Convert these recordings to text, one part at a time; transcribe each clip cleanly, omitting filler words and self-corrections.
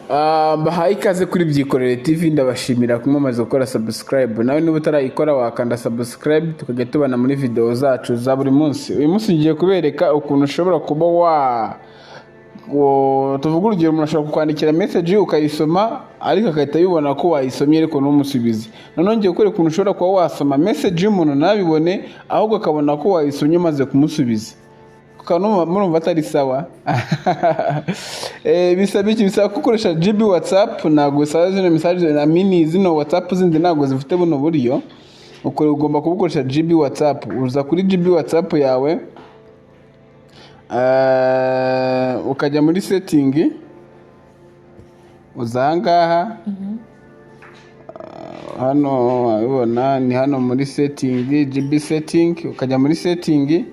Bahaye ikaze kuri Byikorere TV, ndabashimira kumwe maze gukora subscribe. Nawe niba utarayikora wakanda subscribe tukajya tubana muri video zacu za buri munsi. Uyu munsi ngiye kubereka ukuntu ushobora kuba tuvuga urugero, umuntu ashobora kukwandikira message ukayisoma ariko akahita yibona ko wayisomye ariko ntumusubize. Noneho ngiye kwereka ukuntu ushobora kuba wasoma message y'umuntu nabibone ahubwo akabona ko wayisomye maze kumusubiza. Murumva atari sawa? Bisaba gukoresha GB WhatsApp, ntabwo usaba zino message na mini zino WhatsApp zindi ntabwo zifite buno buryo. Ugomba kubukoresha GB WhatsApp. Uza kuri GB WhatsApp yawe, ukajya muri setting, uzangaha hano wabibona ni hano muri setting, GB setting, ukajya muri setting,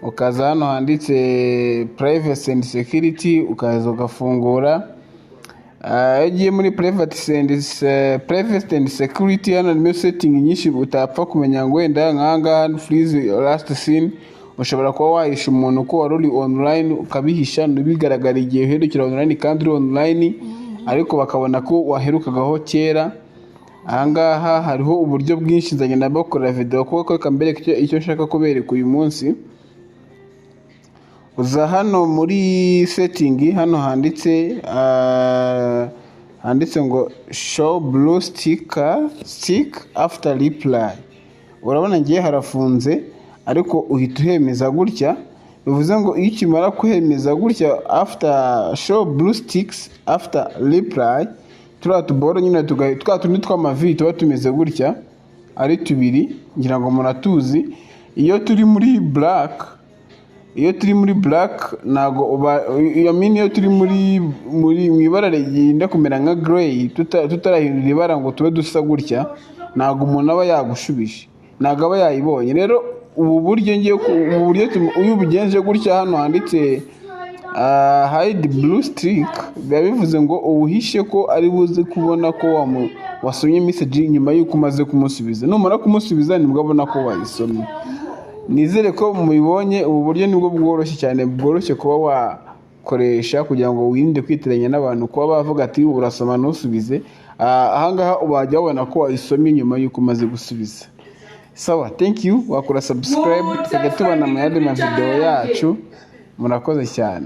ukaza hano handitse privacy and security, ukaza ugafungura. Ugiye muri privacy and security, hano ni setting nyinshi utapfa kumenya ngo wenda nkanga freeze last scene. Ushobora kuba wahisha umuntu ko wari uri online ukabihisha ntibigaragara igihe uherukira online kandi uri online ariko bakabona ko waherukagaho kera. Ahangaha hariho uburyo bwinshi nzanye nabakora video kuko kambereka icyo nshaka kubereka uyu munsi. Uza hano muri setting, hano handitse ngo show blue stick after reply. Urabona ngiye harafunze ariko uhita uhemeza gutya. Bivuze ngo iyo ukimara kuhemeza gutya after show blue sticks after reply, turatuboro nyine tundi tw'amavi tuba tumeze gutya ari tubiri, ngira ngo muratuzi. Iyo turi muri black nago iyo mini, iyo turi muri mwibara rigenda kumera nka gray, tutarahindura ibara ngo tube dusa gutya, nago umuntu aba yagushubije, nago aba yayibonye. Rero ubu buryo uyu bugenje gutya, hano handitse hide blue streak, biba bivuze ngo uhishe ko ari buze kubona ko wasomye message nyuma yuko umaze kumusubiza. Numara kumusubiza nibwo abona ko wayisomye. Nizere ko mubibonye. Ubu buryo nibwo bworoshye cyane, bworoshye kuba wakoresha kugira ngo wirinde kwitiranya n'abantu kuba bavuga ati urasoma ntusubize. Ahangaha ubajya wabona ko wayisomye nyuma yuko umaze gusubiza. Sawa, thank you. Wakora subscribe tukajya tubana mu yandi video yacu. Murakoze cyane.